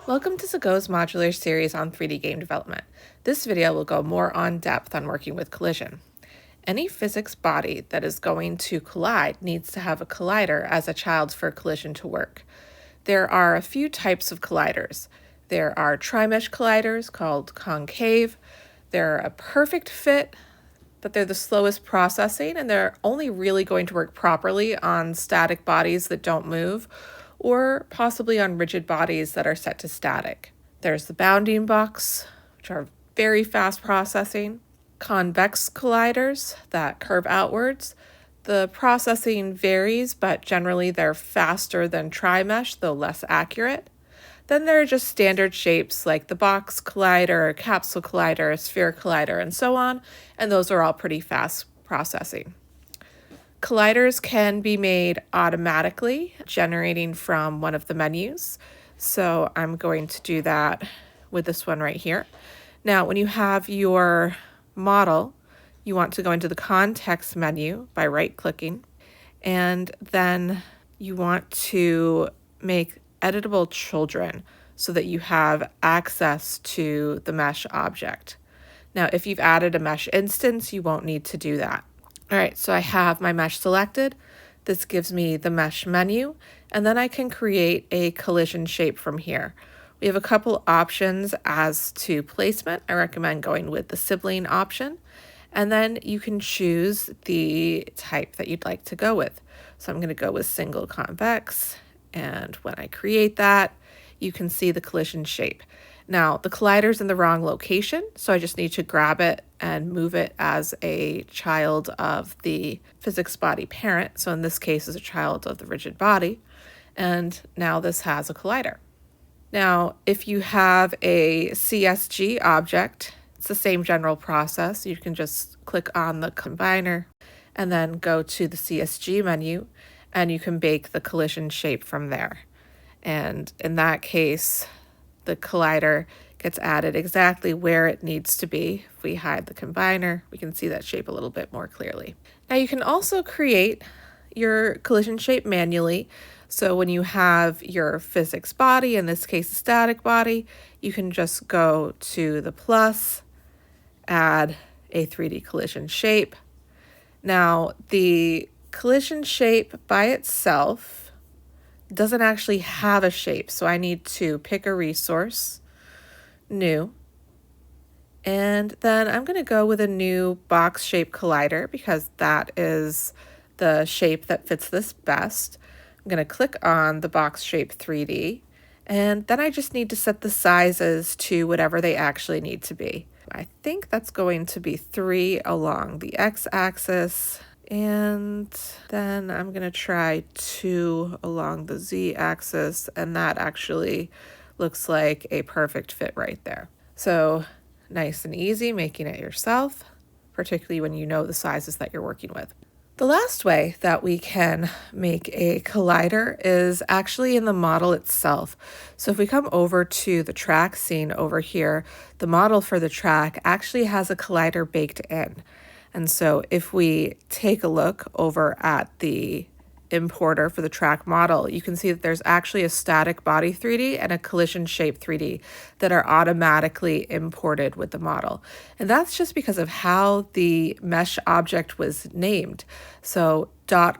Welcome to Xogot's modular series on 3D game development. This video will go more on depth on working with collision. Any physics body that is going to collide needs to have a collider as a child for collision to work. There are a few types of colliders. There are Trimesh colliders called concave. They're a perfect fit, but they're the slowest processing, and they're only really going to work properly on static bodies that don't move, or possibly on rigid bodies that are set to static. There's the bounding box, which are very fast processing. Convex colliders that curve outwards. The processing varies, but generally they're faster than Trimesh, though less accurate. Then there are just standard shapes like the box collider, capsule collider, sphere collider, and so on, and those are all pretty fast processing. Colliders can be made automatically, generating from one of the menus. So I'm going to do that with this one right here. Now, when you have your model, you want to go into the context menu by right-clicking, and then you want to make editable children so that you have access to the mesh object. Now, if you've added a mesh instance, you won't need to do that. All right, so I have my mesh selected. This gives me the mesh menu, and then I can create a collision shape from here. We have a couple options as to placement. I recommend going with the sibling option, and then you can choose the type that you'd like to go with. So I'm going to go with single convex, and when I create that, you can see the collision shape. Now, the collider's in the wrong location, so I just need to grab it and move it as a child of the physics body parent. So in this case, as a child of the rigid body. And now this has a collider. Now, if you have a CSG object, it's the same general process. You can just click on the combiner and then go to the CSG menu, and you can bake the collision shape from there. And in that case, the collider gets added exactly where it needs to be. If we hide the combiner, we can see that shape a little bit more clearly. Now you can also create your collision shape manually. So when you have your physics body, in this case a static body, you can just go to the plus, add a 3D collision shape. Now the collision shape by itself doesn't actually have a shape, so I need to pick a resource, new, and then I'm going to go with a new box shape collider because that is the shape that fits this best. I'm going to click on the box shape 3D, and then I just need to set the sizes to whatever they actually need to be. I think that's going to be 3 along the x-axis, and then I'm going to try 2 along the z-axis, and that actually looks like a perfect fit right there. So nice and easy making it yourself, particularly when you know the sizes that you're working with. The last way that we can make a collider is actually in the model itself. So if we come over to the track scene over here, the model for the track actually has a collider baked in. And so if we take a look over at the importer for the track model, you can see that there's actually a static body 3D and a collision shape 3D that are automatically imported with the model. And that's just because of how the mesh object was named. So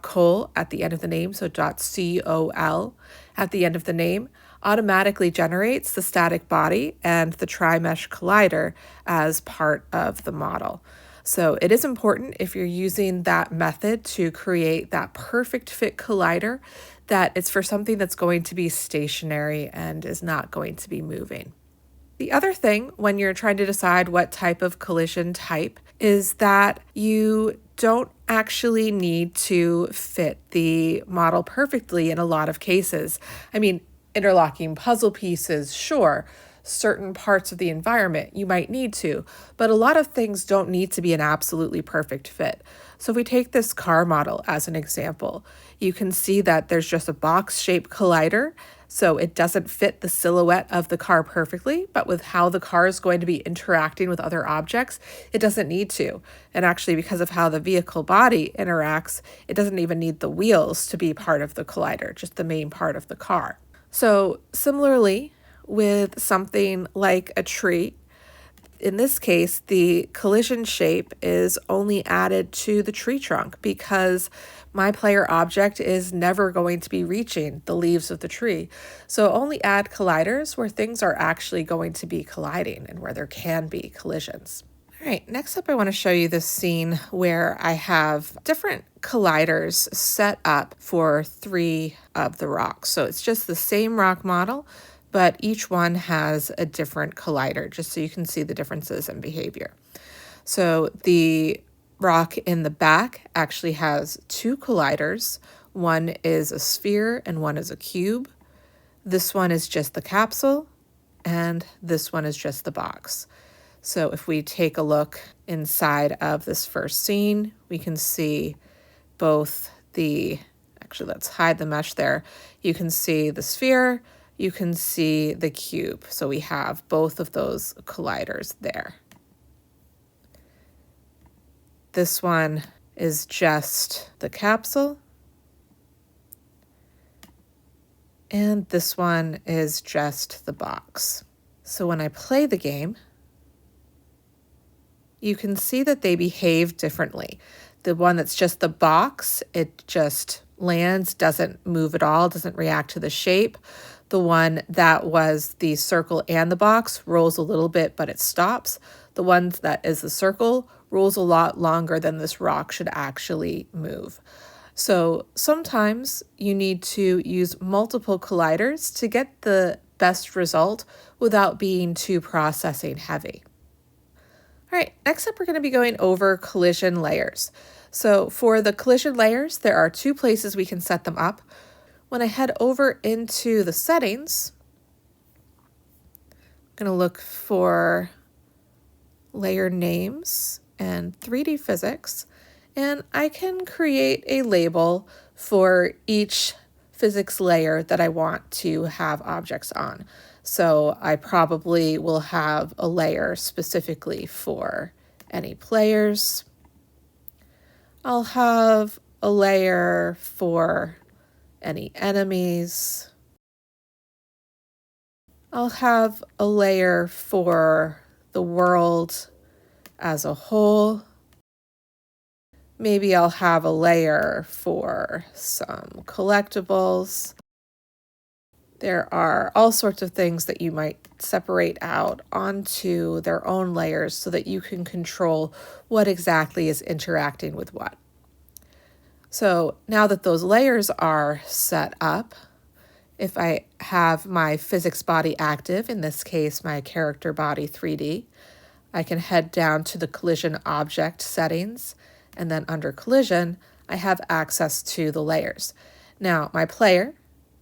.col at the end of the name, so .col at the end of the name, automatically generates the static body and the Trimesh collider as part of the model. So it is important if you're using that method to create that perfect fit collider that it's for something that's going to be stationary and is not going to be moving. The other thing when you're trying to decide what type of collision type is that you don't actually need to fit the model perfectly in a lot of cases. I mean, interlocking puzzle pieces, sure. Certain parts of the environment you might need to, but a lot of things don't need to be an absolutely perfect fit. So if we take this car model as an example, you can see that there's just a box-shaped collider, so it doesn't fit the silhouette of the car perfectly, but with how the car is going to be interacting with other objects, it doesn't need to. And actually, because of how the vehicle body interacts, it doesn't even need the wheels to be part of the collider, just the main part of the car. So similarly, with something like a tree, in this case, the collision shape is only added to the tree trunk because my player object is never going to be reaching the leaves of the tree. So only add colliders where things are actually going to be colliding and where there can be collisions. All right, next up I want to show you this scene where I have different colliders set up for 3 of the rocks. So it's just the same rock model, but each one has a different collider, just so you can see the differences in behavior. So the rock in the back actually has 2 colliders. One is a sphere and one is a cube. This one is just the capsule, and this one is just the box. So if we take a look inside of this first scene, we can see both actually let's hide the mesh there. You can see the sphere, you can see the cube. So we have both of those colliders there. This one is just the capsule, and this one is just the box. So when I play the game, you can see that they behave differently. The one that's just the box, it just lands, doesn't move at all, doesn't react to the shape. The one that was the circle and the box rolls a little bit, but it stops. The one that is the circle rolls a lot longer than this rock should actually move. So sometimes you need to use multiple colliders to get the best result without being too processing heavy. All right, next up we're going to be going over collision layers. So for the collision layers, there are 2 places we can set them up. When I head over into the settings, I'm going to look for layer names and 3D physics, and I can create a label for each physics layer that I want to have objects on. So I probably will have a layer specifically for any players. I'll have a layer for any enemies. I'll have a layer for the world as a whole. Maybe I'll have a layer for some collectibles. There are all sorts of things that you might separate out onto their own layers so that you can control what exactly is interacting with what. So now that those layers are set up, if I have my physics body active, in this case my character body 3D, I can head down to the collision object settings, and then under collision, I have access to the layers. Now my player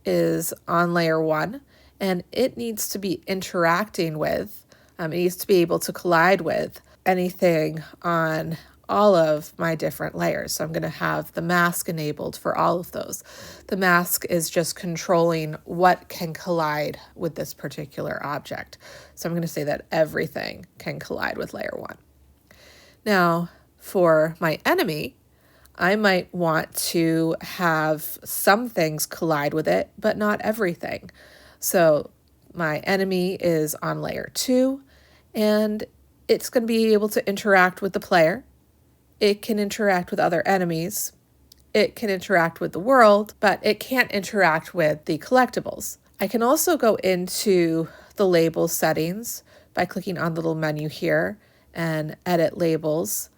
is on layer 1, and it needs to be interacting with, it needs to be able to collide with anything on all of my different layers. So I'm going to have the mask enabled for all of those. The mask is just controlling what can collide with this particular object. So I'm going to say that everything can collide with layer 1. Now, for my enemy, I might want to have some things collide with it, but not everything. So my enemy is on layer 2, and it's going to be able to interact with the player. It can interact with other enemies. It can interact with the world, but it can't interact with the collectibles. I can also go into the label settings by clicking on the little menu here and edit labels,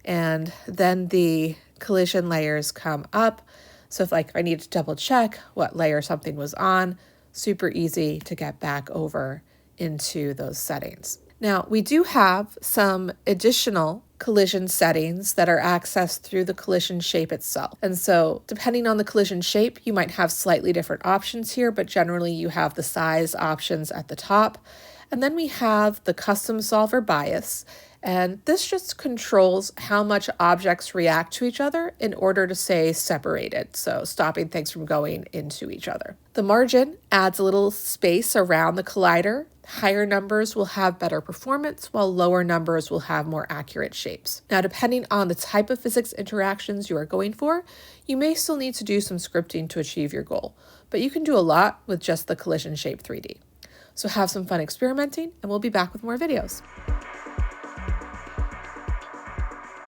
and then the collision layers come up. So if I need to double check what layer something was on, super easy to get back over into those settings. Now we do have some additional collision settings that are accessed through the collision shape itself. And so depending on the collision shape, you might have slightly different options here, but generally you have the size options at the top. And then we have the custom solver bias. And this just controls how much objects react to each other in order to stay separated, so stopping things from going into each other. The margin adds a little space around the collider. Higher numbers will have better performance, while lower numbers will have more accurate shapes. Now, depending on the type of physics interactions you are going for, you may still need to do some scripting to achieve your goal, but you can do a lot with just the collision shape 3D. So have some fun experimenting, and we'll be back with more videos.